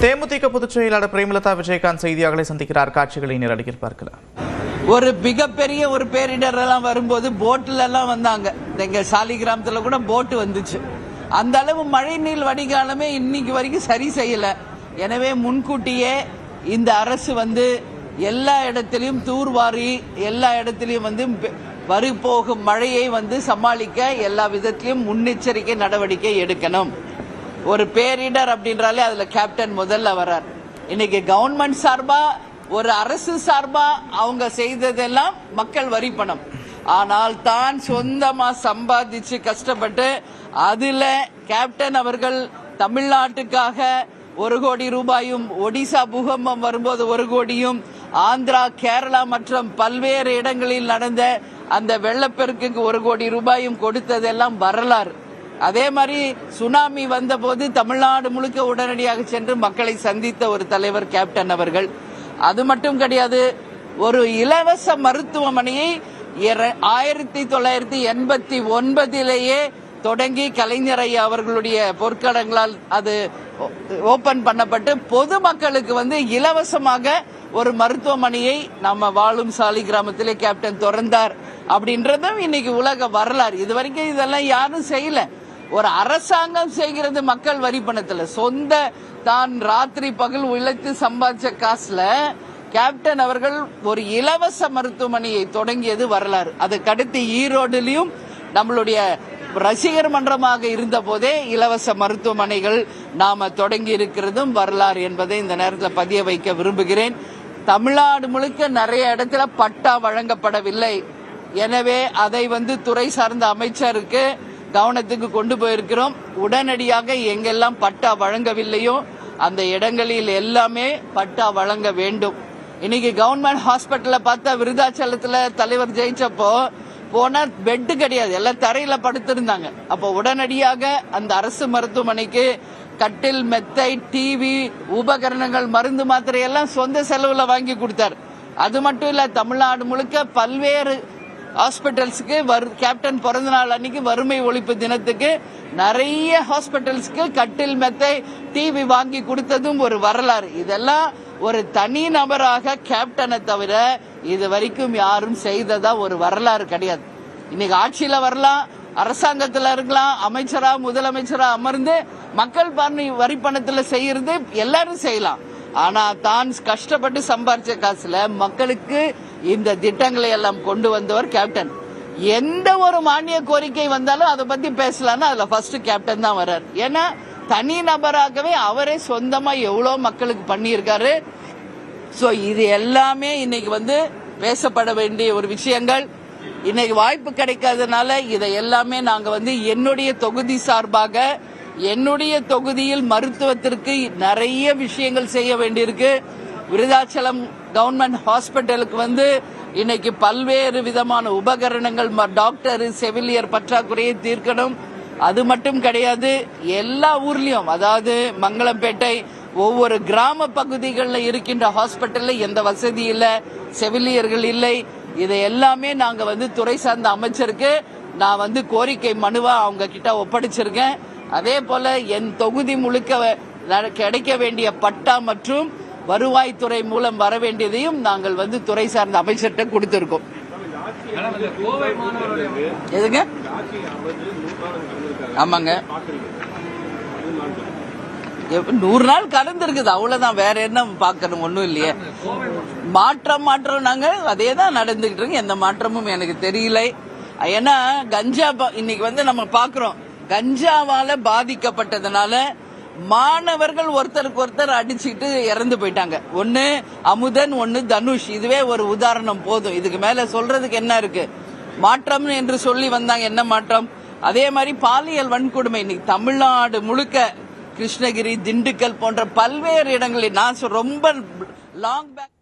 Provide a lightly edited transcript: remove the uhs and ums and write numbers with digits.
தேமுதிக பொதுச் செயலாளர் பிரேமலதா விஜயகாந்த் செய்தியாளர்களை சந்திக்கிறார். காட்சிகளை நேரடியில் பார்க்கலாம். ஒரு மிகப்பெரிய ஒரு பேரிடர் எல்லாம் வரும்போது போட்ல எல்லாம் வந்தாங்க. எங்க சாலிகிராமத்துல கூட போட்டு வந்துச்சு. அந்த அளவு மழை நீர் வடிகாலமே இன்னைக்கு வரைக்கும் சரி செய்யல. எனவே முன்கூட்டியே இந்த அரசு எல்லா இடத்திலையும் தூர்வாரி எல்லா இடத்திலையும் வரப்போகும் மழையை சமாளிக்க எல்லா விதத்திலையும் முன்னெச்சரிக்கை நடவடிக்கை எடுக்கணும். ஒரு பேரிடர் அப்படின்றாலே அதுல கேப்டன் முதல்ல வர்றார். இன்னைக்கு கவர்மெண்ட் சார்பா ஒரு அரசு சார்பா அவங்க செய்ததெல்லாம் மக்கள் வரி பணம். ஆனால் தான் சொந்தமா சம்பாதிச்சு கஷ்டப்பட்டு அதுல கேப்டன் அவர்கள் தமிழ்நாட்டுக்காக 1 கோடி ரூபாயும், ஒடிசா பூகம்பம் வரும்போது 1 கோடியும், ஆந்திரா, கேரளா மற்றும் பல்வேறு இடங்களில் நடந்த அந்த வெள்ளப்பெருக்குக்கு 1 கோடி ரூபாயும் கொடுத்ததெல்லாம் வரலாறு. அதே மாதிரி சுனாமி வந்த போது தமிழ்நாடு முழுக்க உடனடியாக சென்று மக்களை சந்தித்த ஒரு தலைவர் கேப்டன் அவர்கள். அது மட்டும் கிடையாது, ஒரு இலவச மருத்துவமனையை 1989 தொடங்கி கலைஞர் ஐயா அவர்களுடைய பொற்கடங்களால் அது ஓபன் பண்ணப்பட்டு பொதுமக்களுக்கு இலவசமாக ஒரு மருத்துவமனையை நம்ம வாழும் சாலிகிராமத்திலே கேப்டன் திறந்தார் அப்படின்றதும் இன்னைக்கு உலக வரலாறு. இதுவரைக்கும் இதெல்லாம் யாரும் செய்யல. ஒரு அரசாங்கம் செய்கிறது மக்கள் வரி பணத்துல. சொந்த தான் ராத்திரி பகல் உழைத்து சம்பாதிச்ச காசுல கேப்டன் அவர்கள் ஒரு இலவச மருத்துவமனையை தொடங்கியது வரலாறு. அதுக்கடுத்து ஈரோடுலயும் நம்மளுடைய ரசிகர் மன்றமாக இருந்த போதே இலவச மருத்துவமனைகள் நாம தொடங்கி இருக்கிறதும் வரலாறு என்பதை இந்த நேரத்தில் பதிய வைக்க விரும்புகிறேன். தமிழ்நாடு முழுக்க நிறைய இடத்துல பட்டா வழங்கப்படவில்லை. எனவே அதை துறை சார்ந்த அமைச்சருக்கு கவனத்துக்கு கொண்டு போயிருக்கிறோம். உடனடியாக எங்கெல்லாம் பட்டா வழங்கவில்லையோ அந்த இடங்களில் எல்லாமே பட்டா வழங்க வேண்டும். இன்னைக்கு கவர்மெண்ட் ஹாஸ்பிட்டல்ல பார்த்தா விருதாச்சலத்துல தலைவர் ஜெயிச்சப்போ போனா பெட் கிடையாது, எல்லாம் தரையில படுத்திருந்தாங்க. அப்போ உடனடியாக அந்த அரசு மருத்துவமனைக்கு கட்டில், மெத்தை, டிவி, உபகரணங்கள், மருந்து, மாத்திரை எல்லாம் சொந்த செலவுல வாங்கி கொடுத்தார். அது மட்டும் இல்ல, தமிழ்நாடு முழுக்க பல்வேறு ஹாஸ்பிட்டல்ஸுக்கு கேப்டன் பிறந்த நாள் அன்னைக்கு வறுமை ஒழிப்பு தினத்துக்கு நிறைய ஹாஸ்பிட்டல்ஸ்க்கு கட்டில், மெத்தை, டிவி வாங்கி கொடுத்ததும் ஒரு வரலாறு. இதெல்லாம் ஒரு தனி நபராக கேப்டனை தவிர இது வரைக்கும் யாரும் செய்ததா ஒரு வரலாறு கிடையாது. இன்னைக்கு ஆட்சியில வரலாம், அரசாங்கத்துல இருக்கலாம், அமைச்சரா முதலமைச்சரா அமர்ந்து மக்கள் வரி பணத்துல செய்யறது எல்லாரும் செய்யலாம். ஆனா தான் கஷ்டப்பட்டு சம்பாரிச்ச காசுல மக்களுக்கு இந்த திட்டங்களை எல்லாம் கொண்டு வந்தவர் கேப்டன். எந்த ஒரு மானிய கோரிக்கை வந்தாலும் அதை பத்தி பேசலாம்னா அதுல ஃபர்ஸ்ட் கேப்டன் தான் வர்றாரு. ஏன்னா தனி நபராகவே அவரே சொந்தமா எவ்வளவு மக்களுக்கு பண்ணியிருக்காரு. சோ இது எல்லாமே இன்னைக்கு பேசப்பட வேண்டிய ஒரு விஷயங்கள். இன்னைக்கு வாய்ப்பு கிடைக்காதனால இதை எல்லாமே நாங்க என்னுடைய தொகுதி சார்பாக என்னுடைய தொகுதியில் மருத்துவத்திற்கு நிறைய விஷயங்கள் செய்ய வேண்டியிருக்கு. விருதாச்சலம் கவர்மெண்ட் ஹாஸ்பிட்டலுக்கு இன்னைக்கு பல்வேறு விதமான உபகரணங்கள், டாக்டர், செவிலியர் பற்றாக்குறையை தீர்க்கணும். அது மட்டும் கிடையாது, எல்லா ஊர்லயும், அதாவது மங்களம்பேட்டை ஒவ்வொரு கிராம பகுதிகளில் இருக்கின்ற ஹாஸ்பிட்டல்ல எந்த வசதி இல்ல, செவிலியர்கள் இல்லை. இதை எல்லாமே நாங்க துறை சார்ந்த அமைச்சருக்கு நான் கோரிக்கை மனுவா அவங்க கிட்ட ஒப்படைச்சிருக்கேன். அதே போல என் தொகுதி முழுக்க கிடைக்க வேண்டிய பட்டா மற்றும் வருவாய்த்துறை மூலம் வர வேண்டியதையும் நாங்கள் துறை சார்ந்த அமைச்சர்கிட்ட கொடுத்திருக்கோம். எதுங்க? ஆமாங்க, 100 நாள் கடந்திருக்குது, அவ்வளவுதான். வேற என்ன பாக்கணும்? ஒண்ணும் இல்லையே. மாற்றம் நாங்க அதே தான் நடந்துகிட்டு இருக்கு. எந்த மாற்றமும் எனக்கு தெரியல. ஏன்னா கஞ்சா இன்னைக்கு நம்ம பாக்குறோம், கஞ்சாவால பாதிக்கப்பட்டதுனால மாணவர்கள் ஒருத்தருக்கு ஒருத்தர் அடிச்சுட்டு இறந்து போயிட்டாங்க. ஒன்னு அமுதன், ஒன்னு தனுஷ். இதுவே ஒரு உதாரணம் போதும். இதுக்கு மேல சொல்றதுக்கு என்ன இருக்கு? மாற்றம் என்று சொல்லி வந்தாங்க, என்ன மாற்றம்? அதே மாதிரி பாலியல் வன்கொடுமை இன்னைக்கு தமிழ்நாடு முழுக்க கிருஷ்ணகிரி, திண்டுக்கல் போன்ற பல்வேறு இடங்களில் நான் ரொம்ப லாங் பேக்